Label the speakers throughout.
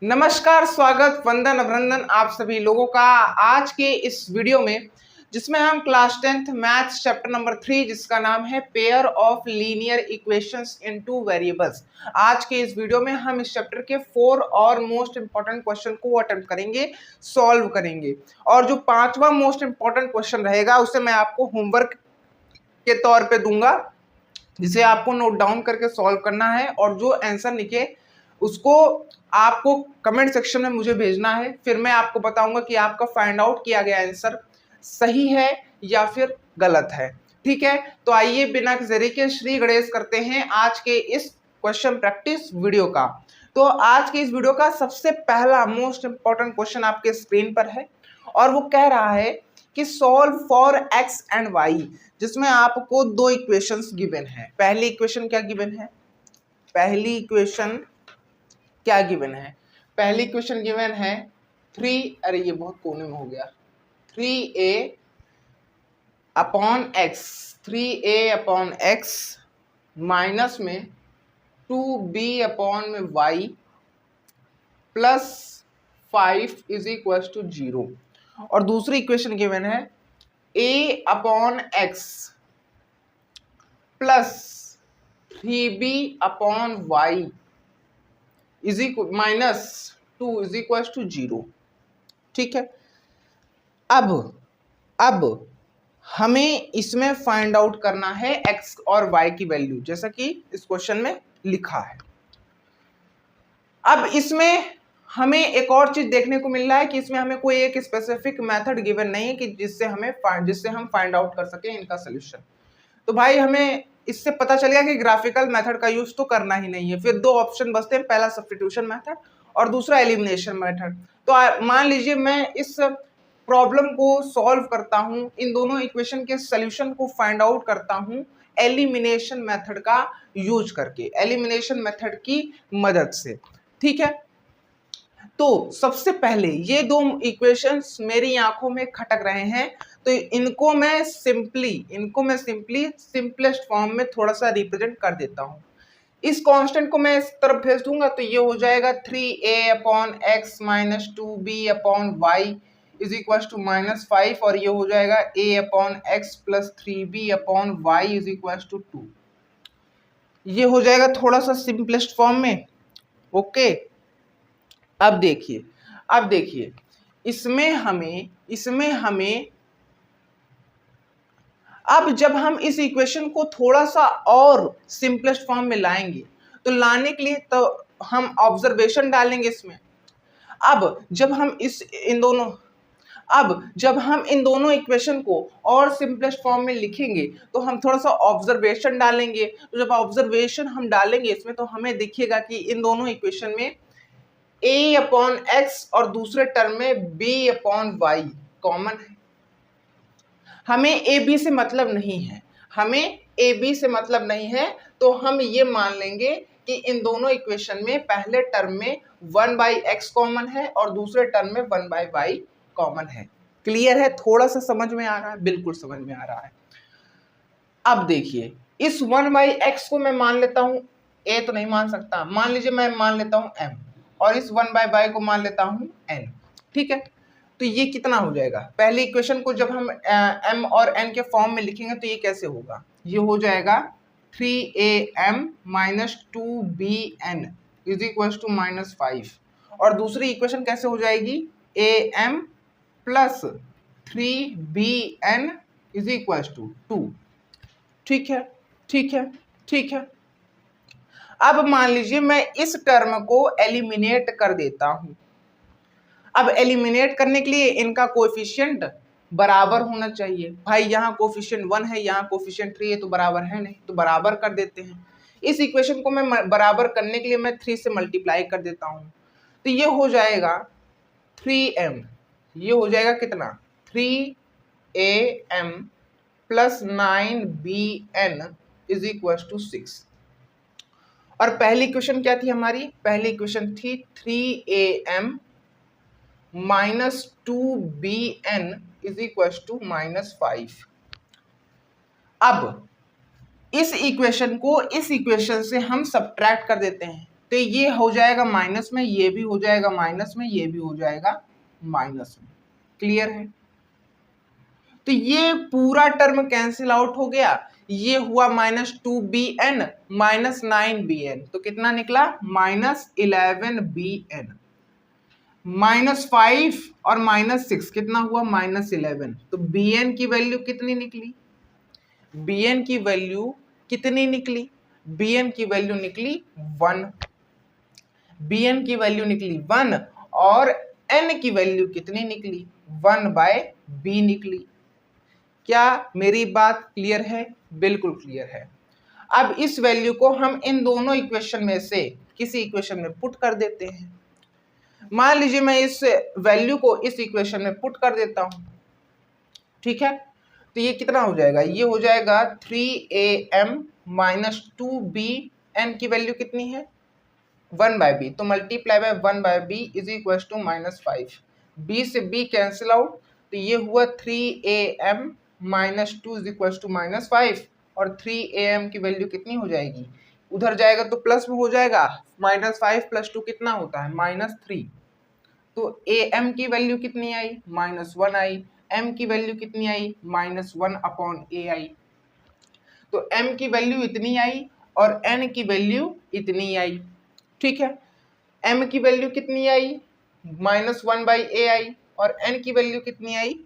Speaker 1: नमस्कार, स्वागत, वंदन, अभिनंदन आप सभी लोगों का आज के इस वीडियो में, जिसमें हम class 10th maths chapter number 3 जिसका नाम है pair of linear equations in two variables. आज के इस वीडियो में हम इस चैप्टर के 4 और मोस्ट इंपॉर्टेंट क्वेश्चन को अटेम्प्ट करेंगे, सॉल्व करेंगे। और जो 5वां मोस्ट इंपॉर्टेंट क्वेश्चन रहेगा उसे मैं आपको होमवर्क के तौर पे दूंगा, जिसे आपको नोट डाउन करके सॉल्व करना है और जो आंसर लिखे उसको आपको कमेंट सेक्शन में मुझे भेजना है। फिर मैं आपको बताऊंगा कि आपका फाइंड आउट किया गया आंसर सही है या फिर गलत है। ठीक है, तो आइए बिना देरी के श्री गणेश करते हैं आज के इस क्वेश्चन प्रैक्टिस वीडियो का। तो आज के इस वीडियो का सबसे पहला मोस्ट इंपॉर्टेंट क्वेश्चन आपके स्क्रीन पर है और वो कह रहा है कि solve for X and Y, जिसमें आपको दो इक्वेशंस गिवन है। पहली इक्वेशन क्या गिवन है? पहली इक्वेशन गिवन है 3, अरे ये बहुत कोने में हो गया, 3a अपॉन एक्स माइनस में 2b अपॉन में y plus 5 is equal to 0। और दूसरी इक्वेशन गिवन है a upon X plus 3b upon y is equal minus 2 is equal to 0। ठीक है, अब हमें इसमें फाइंड आउट करना है x और y की वैल्यू, जैसा कि इस क्वेश्चन में लिखा है। अब इसमें हमें एक और चीज देखने को मिल रहा है कि इसमें हमें कोई एक स्पेसिफिक मेथड गिवन नहीं है कि जिससे हम फाइंड आउट कर सके इनका सोल्यूशन। तो भाई हमें इससे पता चल गया कि ग्राफिकल मेथड का यूज तो करना ही नहीं है। फिर दो ऑप्शन बचते हैं, पहला सब्स्टिट्यूशन मेथड और दूसरा एलिमिनेशन मेथड। तो मान लीजिए मैं इस प्रॉब्लम को सॉल्व करता हूं, इन दोनों इक्वेशन के सोल्यूशन को फाइंड आउट करता हूं एलिमिनेशन मेथड का यूज करके, एलिमिनेशन मेथड की मदद से। ठीक है, तो सबसे पहले ये दो इक्वेशंस मेरी आंखों में खटक रहे हैं, तो इनको मैं सिंपली सिंपलेस्ट फॉर्म में थोड़ा सा रिप्रेजेंट कर देता हूं। इस कांस्टेंट को मैं इस तरफ भेज दूंगा तो ये हो जाएगा 3a upon X minus 2b upon Y is equal to minus 5, और ये हो जाएगा a upon X plus 3b upon Y is equal to 2। ये हो जाएगा थोड़ा सा सिंपलेस्ट फॉर्म में। ओके, अब देखिए इसमें हमें अब जब हम इस इक्वेशन को थोड़ा सा और सिंपलेस्ट फॉर्म में लाएंगे तो लाने के लिए तो हम ऑब्जर्वेशन डालेंगे इसमें। अब जब हम इन दोनों इक्वेशन को और सिंपलेस्ट फॉर्म में लिखेंगे तो हम थोड़ा सा ऑब्जर्वेशन डालेंगे। तो जब ऑब्जर्वेशन हम डालेंगे इसमें तो हमें दिखेगा कि इन दोनों इक्वेशन में a अपॉन एक्स और दूसरे टर्म में b अपॉन वाई कॉमन है। हमें a b से मतलब नहीं है, तो हम ये मान लेंगे कि इन दोनों इक्वेशन में पहले टर्म में 1/x कॉमन है और दूसरे टर्म में 1/y कॉमन है। क्लियर है? थोड़ा सा समझ में आ रहा है? बिल्कुल समझ में आ रहा है। अब देखिए इस 1/x को मैं मान लेता हूं, a तो नहीं मान सकता, मान लीजिए मैं मान लेता हूं m, और इस 1/y को मान लेता हूं n। ठीक है, तो ये कितना हो जाएगा? पहली इक्वेशन को जब हम m और n के फॉर्म में लिखेंगे तो ये कैसे होगा? ये हो जाएगा 3am minus 2bn is equal to minus 5, और दूसरी इक्वेशन कैसे हो जाएगी? am plus 3bn is equal to 2। ठीक है, अब मान लीजिए मैं इस टर्म को एलिमिनेट कर देता हूं। अब एलिमिनेट करने के लिए इनका कोएफिशिएंट बराबर होना चाहिए। भाई यहाँ कोएफिशिएंट 1 है, यहाँ कोएफिशिएंट 3 है, तो बराबर है नहीं, तो बराबर कर देते हैं। इस इक्वेशन को मैं बराबर करने के लिए मैं 3 से मल्टीप्लाई कर देता हूँ, तो ये हो जाएगा 3m, ये हो जाएगा कितना? 3am plus 9bn is equal to 6। और पहली इक्वेशन क्या थी हमारी? पहली इक्वेशन थी 3am minus 2bn is equal to minus 5। अब इस इक्वेशन को इस इक्वेशन से हम सब्ट्रैक्ट कर देते हैं। तो ये हो जाएगा माइनस में, ये भी हो जाएगा माइनस में, ये भी हो जाएगा माइनस में। क्लियर है? तो ये पूरा टर्म कैंसिल आउट हो गया, ये हुआ -2bn -9bn, तो कितना निकला -11bn। -5 और -6 कितना हुआ -11, तो bn की वैल्यू कितनी निकली, bn की वैल्यू कितनी निकली, bn की वैल्यू निकली 1, bn की वैल्यू निकली 1 और n की वैल्यू कितनी निकली 1/b निकली। क्या मेरी बात क्लियर है? बिल्कुल क्लियर है। अब इस वैल्यू को हम इन दोनों इक्वेशन में से किसी इक्वेशन में पुट कर देते हैं। मान लीजिए मैं इस वैल्यू को इस इक्वेशन में पुट कर देता हूं, ठीक है, तो ये कितना हो जाएगा, ये हो जाएगा 3am -2bn की वैल्यू कितनी है 1/b, तो multiply by 1/b is equal to -5, b से b कैंसिल आउट, तो ये हुआ 3am -2 इज इक्वल टू -5 और 3am की वैल्यू कितनी हो जाएगी, उधर जाएगा तो प्लस में हो जाएगा, -5 + 2 कितना होता है -3, तो am की वैल्यू कितनी आई -1 आई, m की वैल्यू कितनी आई -1/a आई, तो m की वैल्यू इतनी आई और n की वैल्यू इतनी आई, ठीक है, m की वैल्यू कितनी आई -1/a आई और n की वैल्यू कितनी आई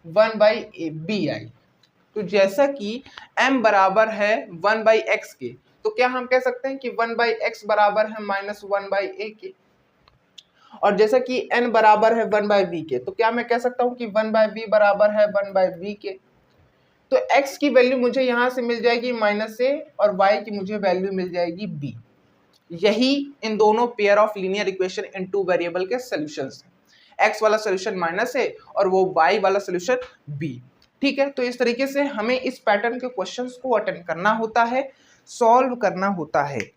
Speaker 1: 1/b आई। तो जैसा कि m बराबर है 1/x के, तो क्या हम कह सकते हैं कि 1/x बराबर है -1/a के, और जैसा कि n बराबर है 1/v के, तो क्या मैं कह सकता हूं कि 1/v बराबर है 1/b के। तो x की वैल्यू मुझे यहां से मिल जाएगी -a और y की मुझे वैल्यू मिल जाएगी b। यही इन दोनों pair of linear equation in two variable के सॉल्यूशंस हैं, x वाला सॉल्यूशन -a और वो y वाला सॉल्यूशन b। ठीक है, तो इस तरीके से हमें इस पैटर्न के क्वेश्चंस को अटेंड करना होता है, सॉल्व करना होता है।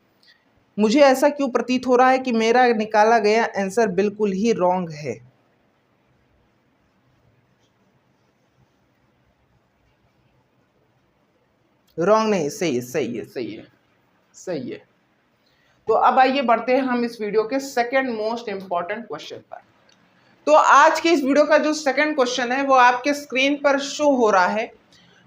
Speaker 1: मुझे ऐसा क्यों प्रतीत हो रहा है कि मेरा निकाला गया आंसर बिल्कुल ही रॉन्ग है? रॉन्ग नहीं, सही है, सही है, सही है, सही है। तो अब आइए बढ़ते हैं हम इस वीडियो के सेकंड मोस्ट इंपॉर्टेंट क्वेश्चन पर। तो आज के इस वीडियो का जो सेकंड क्वेश्चन है वो आपके स्क्रीन पर शो हो रहा है,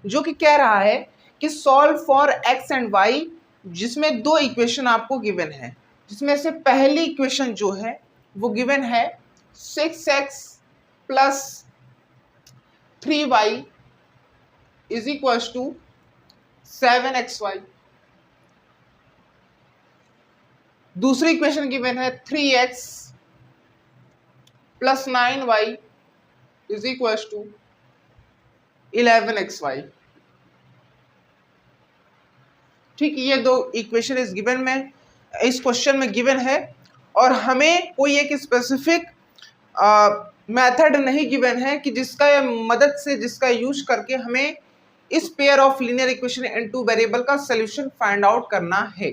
Speaker 1: जो कि कह रहा है कि solve for x and y, जिसमें दो इक्वेशन आपको गिवन है, जिसमें से पहली इक्वेशन जो है वो गिवन है 6x + 3y is equal to 7xy। दूसरी इक्वेशन गिवन है 3x + 9y is equal to 11xy। ठीक, ये दो इक्वेशन इस गिवन में, इस क्वेश्चन में गिवन है, और हमें कोई एक स्पेसिफिक मेथड नहीं गिवन है कि जिसका मदद से, जिसका यूज करके हमें इस pair of linear equation in two variable का सॉल्यूशन फाइंड आउट करना है।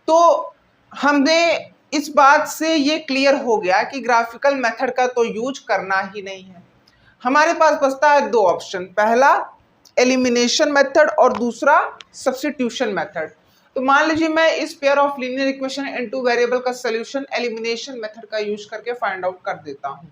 Speaker 1: तो हमने इस बात से ये क्लियर हो गया कि ग्राफिकल मेथड का तो यूज करना ही नहीं है। हमारे पास बचता है दो ऑप्शन, पहला एलिमिनेशन मेथड और दूसरा सब्स्टिट्यूशन मेथड। तो मान लीजिए मैं इस pair of linear equation into variable का सॉल्यूशन एलिमिनेशन मेथड का यूज करके फाइंड आउट कर देता हूं।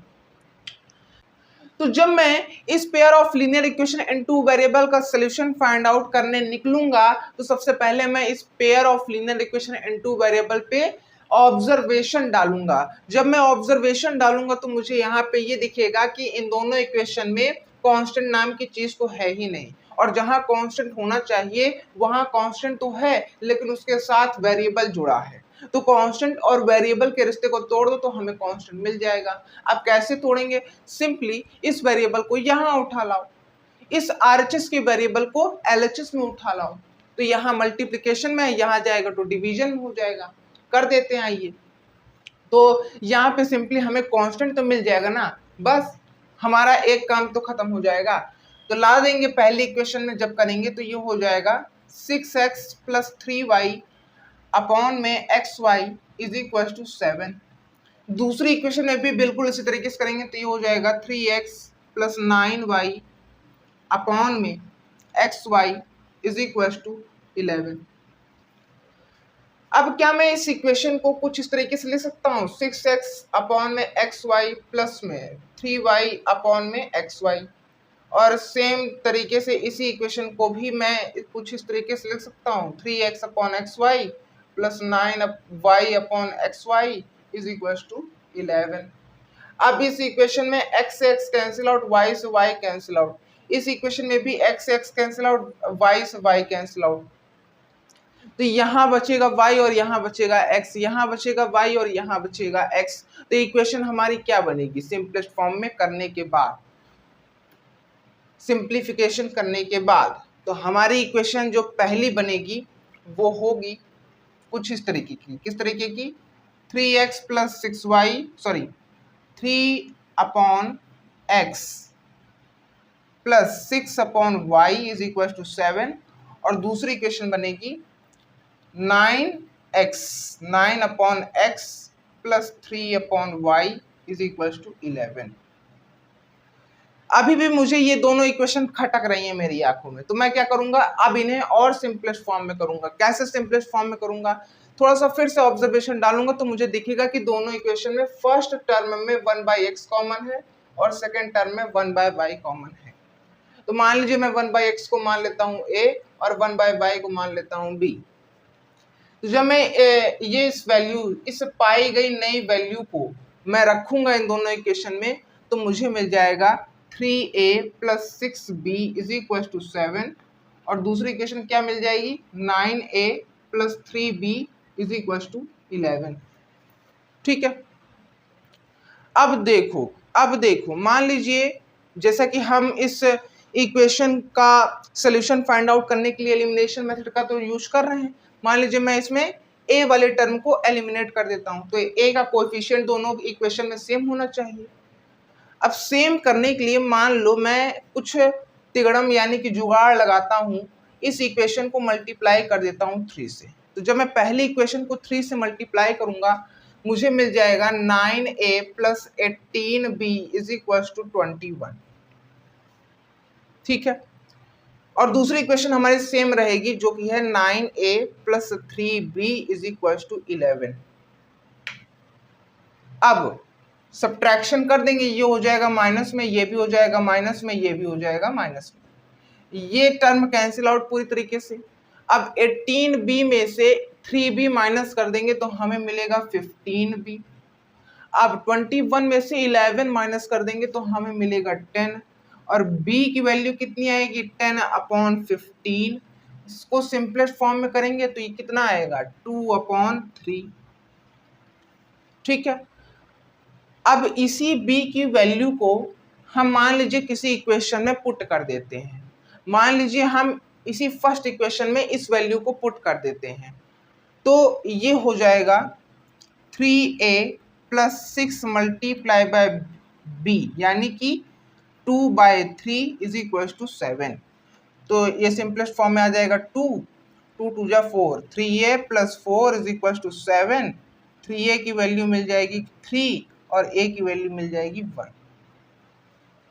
Speaker 1: तो जब मैं इस pair of linear equation into variable का सॉल्यूशन फाइंड आउट करने निकलूंगा, तो सबसे पहले मैं इस pair of linear equation into variable पे ऑब्जर्वेशन डालूंगा। जब मैं ऑब्जर्वेशन डालूंगा तो मुझे यहाँ पे ये दिखेगा कि इन दोनों इक्वेशन में कांस्टेंट नाम की चीज तो है ही नहीं, और जहां कांस्टेंट होना चाहिए वहां कांस्टेंट तो है लेकिन उसके साथ वेरिएबल जुड़ा है। तो कांस्टेंट और वेरिएबल के रिश्ते को तोड़ दो तो हमें कांस्टेंट मिल जाएगा। अब कैसे तोड़ेंगे? सिंपली इस वेरिएबल को यहाँ उठा लाओ, इस RHS के वेरिएबल को LHS में उठा लाओ, तो यहाँ मल्टीप्लिकेशन में है, यहाँ जाएगा तो डिवीजन में हो जाएगा। कर देते हैं आइए। तो यहाँ पे सिंपली हमें कांस्टेंट तो मिल जाएगा ना, बस हमारा एक काम तो खत्म हो जाएगा। तो ला देंगे पहली इक्वेशन में, जब करेंगे तो ये हो जाएगा 6x + 3y अपॉन में xy इज इक्वल टू 7। दूसरी इक्वेशन में भी बिल्कुल इसी तरीके से करेंगे तो ये हो जाएगा 3x + 9y अपॉन में xy इज इक्वल टू 11। अब क्या मैं इस इक्वेशन को कुछ इस तरीके से लिख सकता हूँ, 6x अपॉन में xy प्लस में 3y अपॉन में xy, और सेम तरीके से इसी इक्वेशन को भी मैं कुछ इस तरीके से लिख सकता हूँ, 3x upon xy plus 9y upon xy is equal to 11। अब इस इक्वेशन में x से x कैंसिल आउट, y से y कैंसिल आउट, इस इक्वेशन में भी x से x कैंसिल आउट, y से y कैंसिल आउट, तो यहाँ बचेगा y और यहाँ बचेगा x, यहाँ बचेगा y और यहाँ बचेगा x। तो इक्वेशन हमारी क्या बनेगी सिंपलेस्ट फॉर्म में करने के बाद, सिंप्लीफिकेशन करने के बाद, तो हमारी इक्वेशन जो पहली बनेगी वो होगी कुछ इस तरीके की, किस तरीके की, 3x plus 6y, sorry 3 upon x plus 6 upon y is equal to 7, और दूसरी इक्वेशन बनेगी 9 upon x plus 3 upon y is equal to 11। अभी भी मुझे ये दोनों इक्वेशन खटक रही हैं मेरी आंखों में, तो मैं क्या करूंगा, अब इन्हें और सिंपलेस्ट फॉर्म में करूंगा। कैसे सिंपलेस्ट फॉर्म में करूंगा, थोड़ा सा फिर से ऑब्जर्वेशन डालूंगा तो मुझे दिखेगा कि दोनों इक्वेशन में फर्स्ट टर्म में 1/x कॉमन है और सेकेंड टर्म में 1/y कॉमन है। तो मान लीजिए मैं 1/x को मान लेता हूँ a और 1/y को मान लेता हूँ b। तो जब मैं ये इस वैल्यू, इस पाई गई नई वैल्यू को मैं रखूंगा इन दोनों इक्वेशन में, तो मुझे मिल जाएगा 3a plus 6b is equal to 7, और दूसरी इक्वेशन क्या मिल जाएगी, 9a plus 3b is equal to 11। ठीक है, अब देखो मान लीजिए जैसा कि हम इस इक्वेशन का सोल्यूशन फाइंड आउट करने के लिए एलिमिनेशन मेथड का तो यूज कर रहे हैं। मान लीजिए मैं इसमें a वाले टर्म को एलिमिनेट कर देता हूं, तो a का कोएफिशिएंट दोनों इक्वेशन में सेम होना चाहिए। अब सेम करने के लिए मान लो मैं कुछ तिगड़म यानी कि जुगाड़ लगाता हूं, इस इक्वेशन को मल्टीप्लाई कर देता हूं 3 से। तो जब मैं पहली इक्वेशन को 3 से मल्टीप्लाई करूंगा मुझे मिल जाएगा 9a plus 18b is equal to 21। ठीक है, और दूसरी इक्वेशन हमारी सेम रहेगी जो कि है 9a plus 3b is equal to 11। अब सब्ट्रैक्शन कर देंगे, ये हो जाएगा माइनस में, ये भी हो जाएगा माइनस में, ये भी हो जाएगा माइनस में, ये टर्म कैंसिल आउट पूरी तरीके से। अब 18b में से 3b माइनस कर देंगे तो हमें मिलेगा 15b। अब 21 में से 11 माइनस कर देंगे तो हमें मिलेगा 10, और b की वैल्यू कितनी आएगी, 10 अपॉन 15। इसको सिंपलेस्ट फॉर्म में करेंगे तो ये कितना आएगा, 2 अपॉन 3। ठीक है, अब इसी b की वैल्यू को हम मान लीजिए किसी इक्वेशन में पुट कर देते हैं। मान लीजिए हम इसी फर्स्ट इक्वेशन में इस वैल्यू को पुट कर देते हैं, तो ये हो जाएगा 3a plus 6 multiply by b यानी कि 2/3 इज इक्वल टू 7। तो ये सिंपलेस्ट फॉर्म में आ जाएगा 2 2 जा 4, 3a plus 4 is equal to 7। 3a की वैल्यू मिल जाएगी 3 और a की वैल्यू मिल जाएगी 1।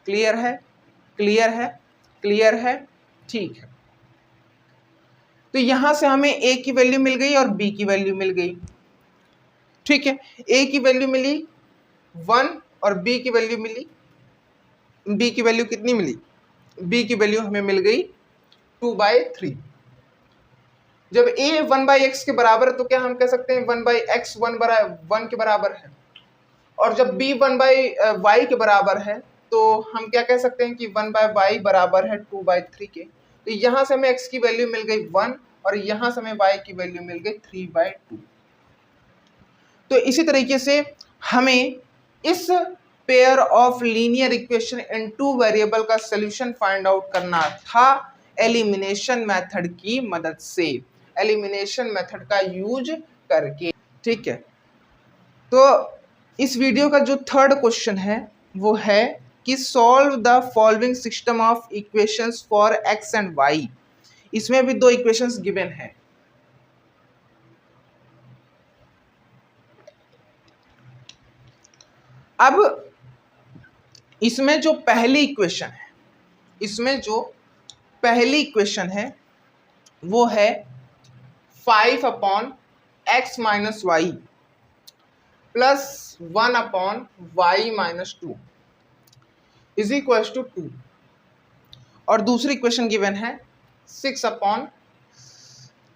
Speaker 1: क्लियर है, क्लियर है, क्लियर है, ठीक है। तो यहां से हमें a की वैल्यू मिल गई और b की वैल्यू मिल गई। ठीक है, a की वैल्यू मिली 1 और b की वैल्यू मिली, b की वैल्यू कितनी मिली, b की वैल्यू हमें मिल गई 2/3। जब a 1/x के बराबर है तो क्या हम कह सकते हैं 1/x 1 के बराबर है, और जब b 1/y के बराबर है तो हम क्या कह सकते हैं कि 1/y बराबर है 2/3 के। तो यहाँ से हमें x की वैल्यू मिल गई 1 और यहाँ से हमें y की वैल्यू मिल गई 3/2। तो इसी तरीके से हमें इस pair of linear equation in 2 variable का सॉल्यूशन फाइंड आउट करना था एलिमिनेशन मेथड की मदद से, एलिमिनेशन मेथड का यूज करके। ठीक है, तो इस वीडियो का जो थर्ड क्वेश्चन है वो है कि solve the following system of equations for x and y। इसमें भी 2 इक्वेशंस गिवन है। अब इसमें जो पहली इक्वेशन है वो है 5 upon x minus Y plus 1 upon Y minus 2 is equal to 2, और दूसरी इक्वेशन गिवन है 6 upon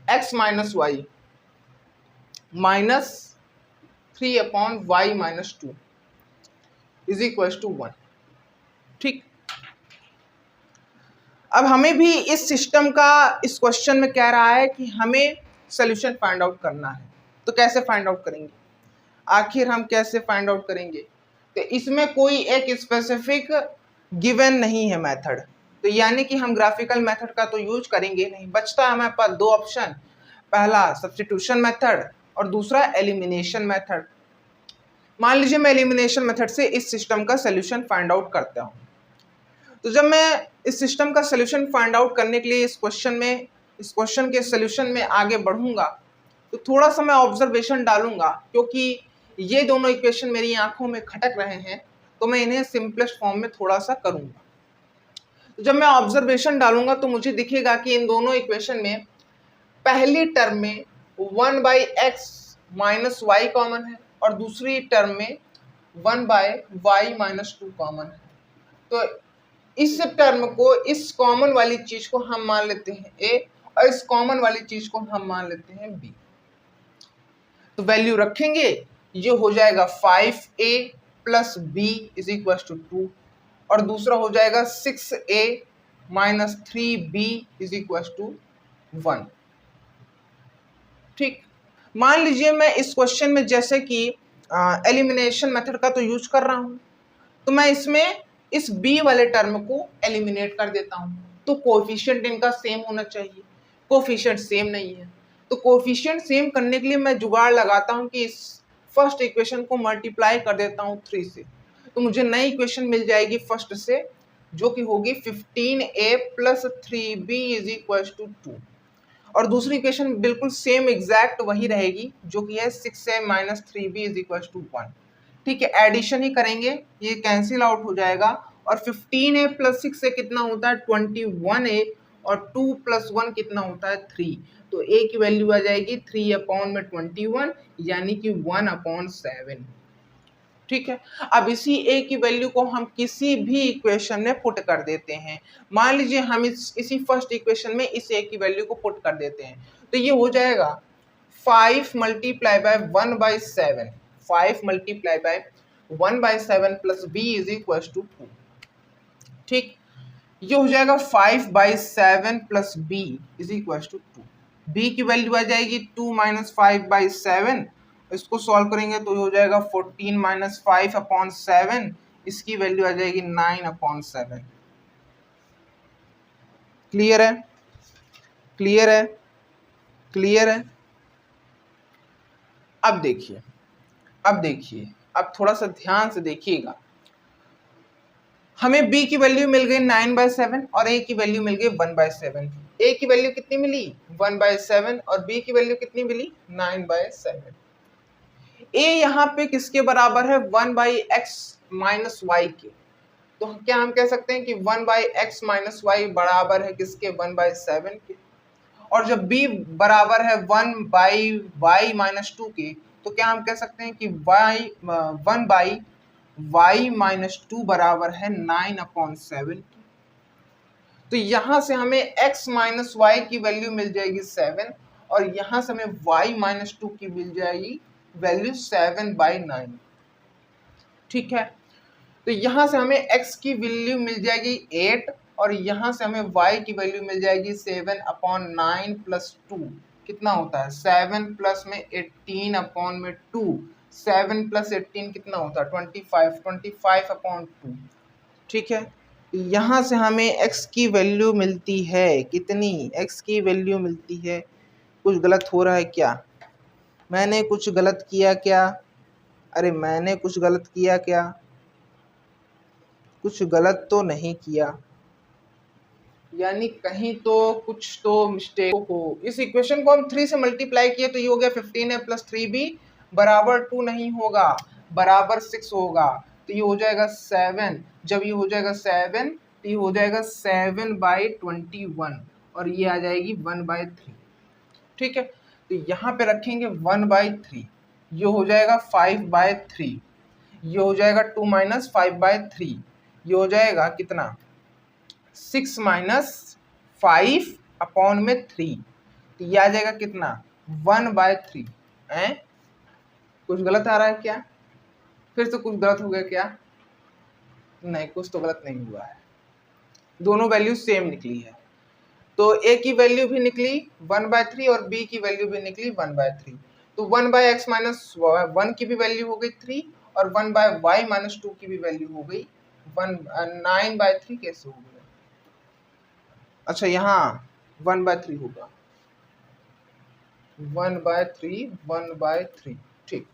Speaker 1: x minus Y minus 3 upon Y minus 2 is equal to 1। ठीक, अब हमें भी इस सिस्टम का इस क्वेश्चन में कह रहा है कि हमें सॉल्यूशन फाइंड आउट करना है। तो कैसे फाइंड आउट करेंगे, आखिर हम कैसे फाइंड आउट करेंगे? तो इसमें कोई एक स्पेसिफिक गिवन नहीं है मेथड, तो यानी कि हम ग्राफिकल मेथड का तो यूज करेंगे नहीं। बचता है हमारे पास दो ऑप्शन, पहला सब्स्टिट्यूशन मेथड और दूसरा एलिमिनेशन मेथड। मान लीजिए मैं एलिमिनेशन मेथड से इस सिस्टम का सॉल्यूशन फाइंड आउट करता हूँ। तो जब मैं इस सिस्टम का सॉल्यूशन फाइंड आउट करने के लिए इस क्वेश्चन के सॉल्यूशन में आगे बढ़ूंगा, तो थोड़ा सा मैं ऑब्जर्वेशन डालूंगा, क्योंकि ये दोनों इक्वेशन मेरी आंखों में खटक रहे हैं, तो मैं इन्हें सिंपलेस्ट फॉर्म में थोड़ा सा करूंगा। तो जब मैं ऑब्जर्वेशन डालूंगा तो मुझे दिखेगा कि इन दोनों इक्वेशन में पहली टर्म में 1/x माइनस वाई कॉमन है और दूसरी टर्म में 1/y माइनस 2 कॉमन है। तो इस टर्म को, इस कॉमन वाली चीज को हम मान लेते हैं a और इस कॉमन वाली चीज को हम मान लेते हैं b। तो वैल्यू रखेंगे, ये हो जाएगा 5a plus b is equal to 2 और दूसरा हो जाएगा 6a minus 3b is equal to 1। ठीक, मान लीजिए मैं इस क्वेश्चन में जैसे कि एलिमिनेशन मेथड का तो यूज कर रहा हूं, तो मैं इसमें इस b वाले टर्म को एलिमिनेट कर देता हूं। तो कोएफिशिएंट इनका सेम होना चाहिए, कोएफिशिएंट सेम नहीं है। तो कोएफिशिएंट सेम करने के लिए मैं जुगाड़ लगाता हूं कि इस फर्स्ट इक्वेशन को मल्टीप्लाई कर देता हूं 3 से, तो मुझे नई इक्वेशन मिल जाएगी फर्स्ट से, जो कि होगी 15a plus 3b is equal to 2, और दूसरी इक्वेशन बिल्कुल सेम एग्जैक्ट वही रहेगी, जो कि है 6a minus 3b is equal to 1। ठीक है, एडिशन ही करेंगे, ये कैंसिल आउट हो जाएगा, और 15a प्लस 6a कितना होता है 21a, और 2 प्लस 1 कितना होता है 3। तो a की वैल्यू आ जाएगी 3 अपॉन में 21, यानी कि 1 अपॉन 7। ठीक है, अब इसी a की वैल्यू को हम किसी भी इक्वेशन में पुट कर देते हैं। मान लीजिए हम इसी फर्स्ट इक्वेशन में इस a की वैल्यू को पुट कर देते हैं, तो ये हो जाएगा 5 multiply by 1/7, 5 multiply by 1/7 plus b is equal to 2। ठीक, ये हो जाएगा 5/7 plus b is equal to 2। b की वैल्यू आ जाएगी 2 माइनस 5/7, इसको सॉल्व करेंगे तो हो जाएगा 14 माइनस 5 अपॉन 7, इसकी वैल्यू आ जाएगी 9 अपॉन 7। क्लियर है, क्लियर है, क्लियर है। अब देखिए, अब थोड़ा सा ध्यान से देखिएगा, हमें b की वैल्यू मिल गई 9/7 और a की वैल्यू मिल गई 1/7। a की वैल्यू कितनी मिली 1/7 और b की वैल्यू कितनी मिली 9/7। a यहाँ पे किसके बराबर है 1/x माइनस वाई के, तो क्या हम कह सकते हैं कि 1/x माइनस वाई बराबर है किसके 1/7 के, और जब b बराबर है 1/y माइनस 2 के, तो क्या हम कह सकते हैं कि 1/y माइनस 2 बराबर है 9 अपॉन 7। तो यहां से हमें x माइनस वाई की वैल्यू मिल जाएगी 7, और यहां से हमें y माइनस 2 की मिल जाएगी वैल्यू 7/9। ठीक है, तो यहां से हमें x की वैल्यू मिल जाएगी 8, और यहां से हमें y की वैल्यू मिल जाएगी 7 अपॉन 9 प्लस 2 कितना होता है 7 प्लस में 18 अपॉन में 2, 7 प्लस 18 कितना होता है 25 अपॉन 2। ठीक है, यहाँ से हमें x की वैल्यू मिलती है कितनी, x की वैल्यू मिलती है, कुछ गलत हो रहा है क्या, मैंने कुछ गलत किया क्या, अरे मैंने कुछ गलत किया क्या, कुछ गलत तो नहीं किया, यानी कहीं तो कुछ तो मिस्टेक हो। इस इक्वेशन को हम 3 से मल्टीप्लाई किए तो ये हो गया 15a प्लस 3b बराबर 2 नहीं होगा, बराबर 6 होगा, तो ये हो जाएगा 7। जब ये हो जाएगा 7 तो ये हो जाएगा 7/21, और ये आ जाएगी 1/3। ठीक है, तो यहाँ पे रखेंगे 1/3, ये हो जाएगा 5/3, ये हो जाएगा 2 - 5/3, ये हो जाएगा कितना 6 - 5/3, तो ये आ जाएगा कितना 1/3। कुछ गलत आ रहा है क्या? फिर से कुछ गलत हो गया क्या? नहीं, कुछ तो गलत नहीं हुआ है, दोनों वैल्यू सेम निकली है। तो ए की वैल्यू भी निकली 1/3 और बी की वैल्यू भी निकली 1/3। तो 1/x - 1 की भी वैल्यू हो गई 3 और 1/y - 2 की भी वैल्यू हो गई 9/3 कैसे हो गया? अच्छा, यहाँ 1/3 होगा, 1/3 ठीक।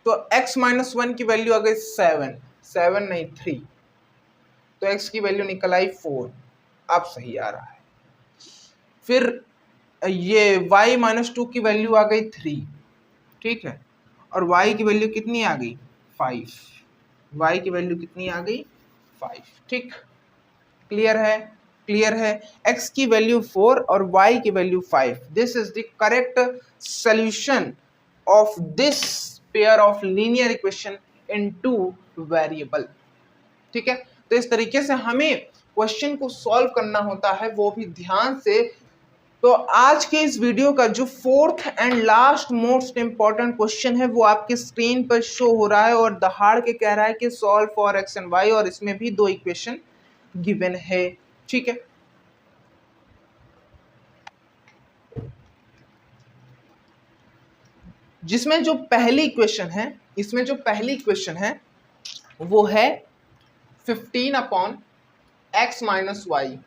Speaker 1: तो x - 1 की वैल्यू आ गई 7 नहीं 3, तो x की वैल्यू निकल आई 4। अब सही आ रहा है। फिर ये y - 2 की वैल्यू आ गई 3, ठीक है, और y की वैल्यू कितनी आ गई 5, y की वैल्यू कितनी आ गई 5, ठीक। क्लियर है? क्लियर है। x की वैल्यू 4 और y की value 5। This is the correct solution of this pair of linear equation in 2 variable, ठीक है। तो इस तरीके से हमें क्वेश्चन को सॉल्व करना होता है, वो भी ध्यान से। तो आज के इस वीडियो का जो 4th and last most important question है वो आपके स्क्रीन पर शो हो रहा है और दहाड़ के कह रहा है कि solve for x and y, और इसमें भी 2 इक्वेशन गिवन है, ठीक है। जिसमें जो पहली इक्वेशन है, इसमें जो पहली इक्वेशन है वो है 15/x - y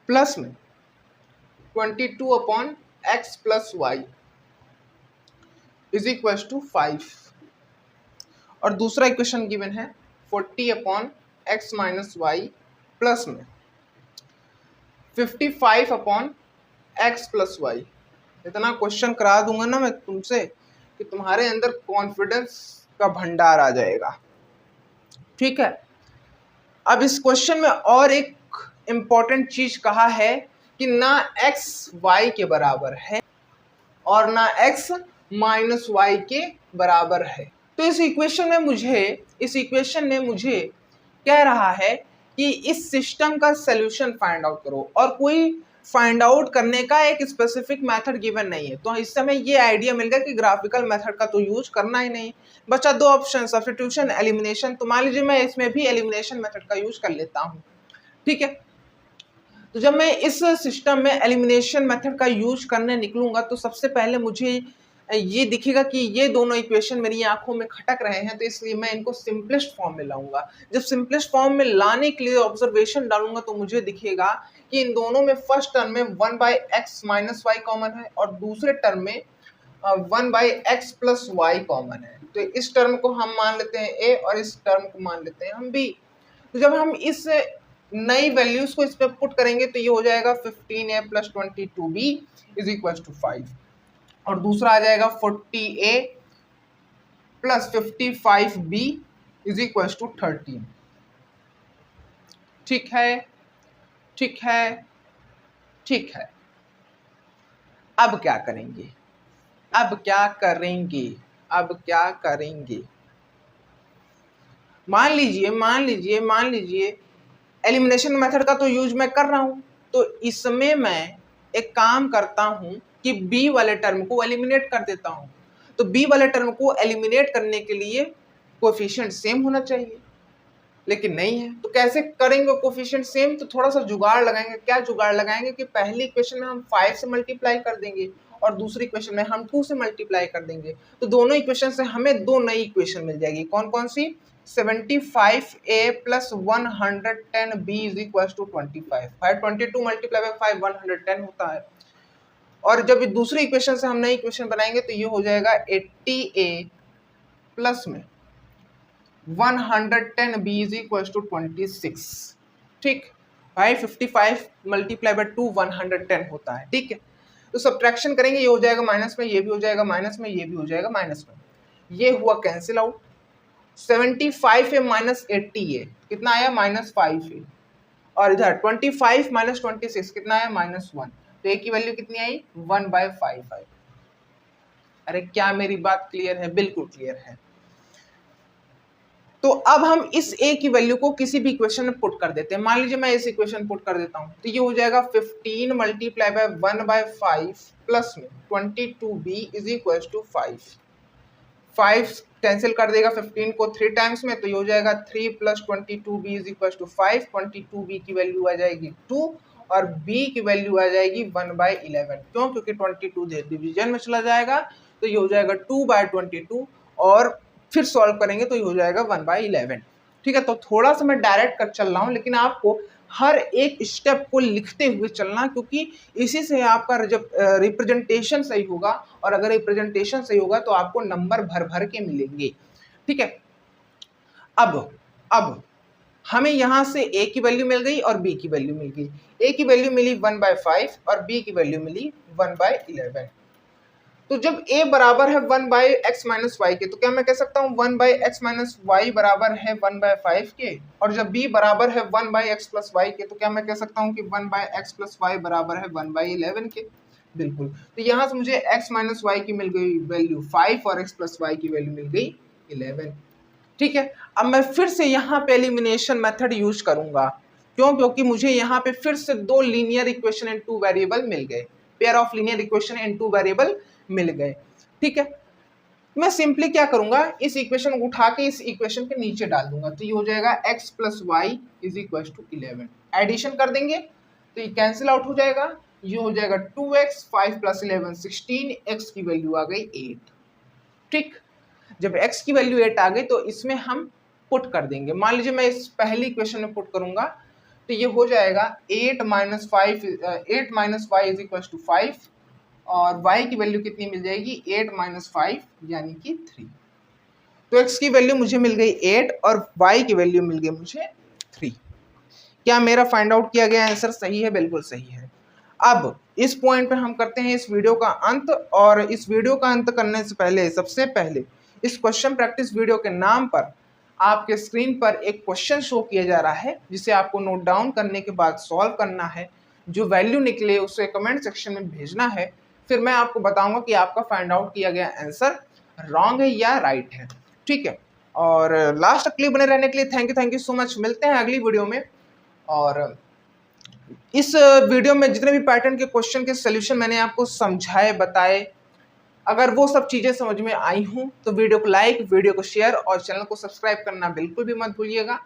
Speaker 1: प्लस में 22/x + y is equal to 5, और दूसरा इक्वेशन गिवन है 40/x - y प्लस में 55/x + y। इतना क्वेश्चन करा दूंगा ना मैं तुमसे कि तुम्हारे अंदर कॉन्फिडेंस का भंडार आ जाएगा, ठीक है। अब इस क्वेश्चन में और एक इंपॉर्टेंट चीज कहा है कि ना x y के बराबर है और ना x - y के बराबर है। तो इस इक्वेशन ने मुझे कह रहा है कि इस सिस्टम का सॉल्यूशन फाइंड आउट करो, और कोई फाइंड आउट करने का एक स्पेसिफिक मेथड गिवन नहीं है। तो इस समय ये आइडिया मिल गया कि ग्राफिकल मेथड का तो यूज करना ही नहीं, बचा 2 ऑप्शन, सब्स्टिट्यूशन, एलिमिनेशन। तो मान लीजिए मैं इसमें भी एलिमिनेशन मेथड का यूज कर लेता हूँ, ठीक है। तो जब मैं इस सिस्टम में एलिमिनेशन मेथड का यूज करने निकलूंगा तो सबसे पहले मुझे ये दिखेगा कि ये दोनों इक्वेशन मेरी आंखों में खटक रहे हैं, तो इसलिए मैं इनको सिंपलेस्ट फॉर्म में लाऊंगा। जब सिंपलेस्ट फॉर्म में लाने के लिए ऑब्जर्वेशन डालूंगा तो मुझे दिखेगा कि इन दोनों में फर्स्ट टर्म में 1/x - y कॉमन है और दूसरे टर्म में 1/x + y कॉमन है। तो इस टर्म को हम मान लेते हैं a और इस टर्म को मान लेते हैं हम b। तो जब हम इस नई वैल्यूज को इस पे पुट करेंगे तो ये हो जाएगा 15a + 22b is equal to 5, और दूसरा आ जाएगा 40a + 55b is equal to 13। ठीक है, ठीक है, ठीक है। अब क्या करेंगे? अब क्या करेंगे? अब क्या करेंगे? मान लीजिए एलिमिनेशन मेथड का तो यूज मैं कर रहा हूं, तो इसमें मैं एक काम करता हूं कि बी वाले टर्म को एलिमिनेट कर देता हूं। तो बी वाले टर्म को एलिमिनेट करने के लिए कोएफिशिएंट सेम होना चाहिए, लेकिन नहीं है। तो कैसे करेंगे कोएफिशिएंट सेम? तो थोड़ा सा जुगाड़ लगाएंगे। क्या जुगाड़ लगाएंगे कि पहली इक्वेशन में हम 5 से मल्टीप्लाई कर देंगे और दूसरी इक्वेशन में हम 2 से मल्टीप्लाई कर देंगे। तो दोनों इक्वेशन से हमें 2 नई इक्वेशन मिल जाएगी। कौन कौन सी? 75a + 110b is equal to 25। 522 multiply by 5 110 होता है। और जब दूसरी इक्वेशन से हम नई इक्वेशन बनाएंगे तो ये हो जाएगा 80a प्लस में 110b इज इक्वल टू 26। ठीक भाई, 55 मल्टीप्लाई बाय 2 110 होता है, ठीक है। तो सब्ट्रैक्शन करेंगे, ये हो जाएगा माइनस में, ये भी हो जाएगा माइनस में, ये भी हो जाएगा माइनस में, ये हुआ कैंसिल आउट। 75 है माइनस 80 है, कितना आया? -5 है। और इधर 25 - 26 कितना आया? -1। तो ए की वैल्यू कितनी आई 1/5 आई। अरे क्या मेरी बात क्लियर है? बिल्कुल क्लियर है। तो अब हम इस a की वैल्यू को किसी भी इक्वेशन में पुट कर देते हैं। मान लीजिए मैं इस इक्वेशन पुट कर देता हूं, तो ये हो जाएगा 15 मल्टीप्लाई बाय 1/5 प्लस में 22b is equal to 5। 5 cancel कर देगा 15 को 3 टाइम्स में, तो ये हो जाएगा 3 plus 22b is equal to 5। 22b की वैल्यू आ जाएगी 2 और b की वैल्यू आ जाएगी 1/11। क्यों? क्योंकि 22 डिवीजन में चला जाएगा, तो ये हो जाएगा 2/22 और फिर सॉल्व करेंगे तो ये हो जाएगा 1/11। ठीक है, तो थोड़ा सा मैं डायरेक्ट कर चल रहा हूं, लेकिन आपको हर एक स्टेप को लिखते हुए चलना, क्योंकि इसी से आपका जब रिप्रेजेंटेशन सही होगा, और अगर रिप्रेजेंटेशन सही होगा तो आपको नंबर भर भर के मिलेंगे। ठीक है, अब हमें यहां से a की वैल्यू मिल गई और b की वैल्यू मिल गई। a की वैल्यू मिली 1/5 और b की वैल्यू मिली 1/11। तो जब a बराबर है 1/x माइनस वाई के, तो क्या मैं कह सकता हूँ 1/x माइनस वाई बराबर है 1/5 के, और जब b बराबर है 1/x प्लस वाई के, तो क्या मैं कह सकता हूँ कि 1/x प्लस वाई बराबर है 1/11 के। बिल्कुल, तो यहाँ से मुझे x माइनस वाई की मिल गई वैल्यू 5 और x प्लस वाई की वैल्यू मिल गई 11। ठीक है, अब मैं फिर से यहाँ पे एलिमिनेशन मेथड यूज करूंगा। क्यों? क्योंकि मुझे यहाँ पे फिर से 2 लीनियर इक्वेशन इन 2 वेरिएबल मिल गए, pair of linear equation in 2 variable मिल गए। ठीक है, मैं सिंपली क्या करूंगा, इस इक्वेशन को उठा के इस इक्वेशन के नीचे डाल दूंगा, तो ये हो जाएगा x plus Y is equal to 11। Addition कर देंगे तो ये कैंसिल आउट हो जाएगा, ये हो जाएगा 2x 5 प्लस 11 16, x की वैल्यू आ गई 8। ठीक, जब x की वैल्यू 8 आ गई तो इसमें हम पुट कर देंगे। मान लीजिए मैं इस पहली इक्वेशन में पुट करूंगा, तो ये हो जाएगा 8 minus Y is equal to 5, और y की वैल्यू कितनी मिल जाएगी 8 माइनस 5 यानी कि 3। तो x की वैल्यू मुझे मिल गई 8 और y की वैल्यू मिल गई मुझे 3। क्या मेरा फाइंड आउट किया गया आंसर सही है? बिल्कुल सही है। अब इस पॉइंट पे हम करते हैं इस वीडियो का अंत, और इस वीडियो का अंत करने से पहले सबसे पहले इस क्वेश्चन प्रैक्टिस वीडियो के नाम पर आपके स्क्रीन पर एक क्वेश्चन शो किया जा रहा है, जिसे आपको नोट डाउन करने के बाद सॉल्व करना है। जो वैल्यू निकले उसे कमेंट सेक्शन में भेजना है, फिर मैं आपको बताऊंगा कि आपका फाइंड आउट किया गया आंसर रॉन्ग है या राइट है। ठीक है, और लास्ट तक के लिए बने रहने के लिए थैंक यू सो मच। मिलते हैं अगली वीडियो में, और इस वीडियो में जितने भी पैटर्न के क्वेश्चन के सोल्यूशन मैंने आपको समझाए बताए, अगर वो सब चीज़ें समझ में आई हूँ तो वीडियो को लाइक, वीडियो को शेयर और चैनल को सब्सक्राइब करना बिल्कुल भी मत भूलिएगा।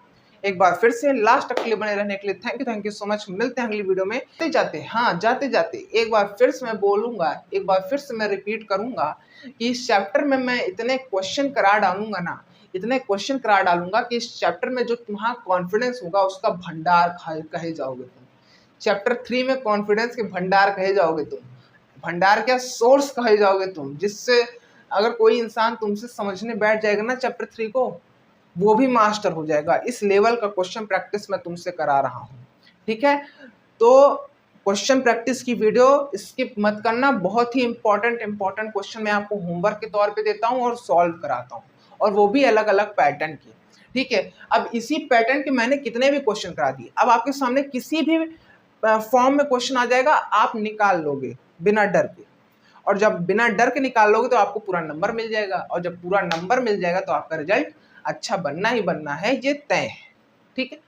Speaker 1: एक बार फिर से लास्ट तक के लिए बने रहने के लिए थैंक यू सो मच। मिलते हैं अगली वीडियो में। जाते जाते एक बार फिर से मैं बोलूँगा, एक बार फिर से मैं रिपीट करूँगा कि इस चैप्टर में मैं इतने क्वेश्चन करा डालूंगा ना, इतने क्वेश्चन करा डालूंगा कि इस चैप्टर में जो तुम्हारा कॉन्फिडेंस होगा उसका भंडार कहे जाओगे तुम। चैप्टर 3 में कॉन्फिडेंस के भंडार कहे जाओगे तुम, भंडार क्या सोर्स कहे जाओगे तुम, जिससे अगर कोई इंसान तुमसे समझने बैठ जाएगा ना चैप्टर 3 को, वो भी मास्टर हो जाएगा। इस लेवल का क्वेश्चन प्रैक्टिस मैं तुमसे करा रहा हूँ। ठीक है, तो क्वेश्चन प्रैक्टिस की वीडियो स्किप मत करना। बहुत ही इंपॉर्टेंट क्वेश्चन मैं आपको होमवर्क के तौर पे देता हूँ और सॉल्व कराता हूँ, और वो भी अलग अलग पैटर्न के। ठीक है, अब इसी पैटर्न के मैंने कितने भी क्वेश्चन करा दिए, अब आपके सामने किसी भी फॉर्म में क्वेश्चन आ जाएगा, आप निकाल लोगे बिना डर के, और जब बिना डर के निकाल लोगे तो आपको पूरा नंबर मिल जाएगा, और जब पूरा नंबर मिल जाएगा तो आपका रिजल्ट अच्छा बनना ही बनना है, ये तय है। ठीक है,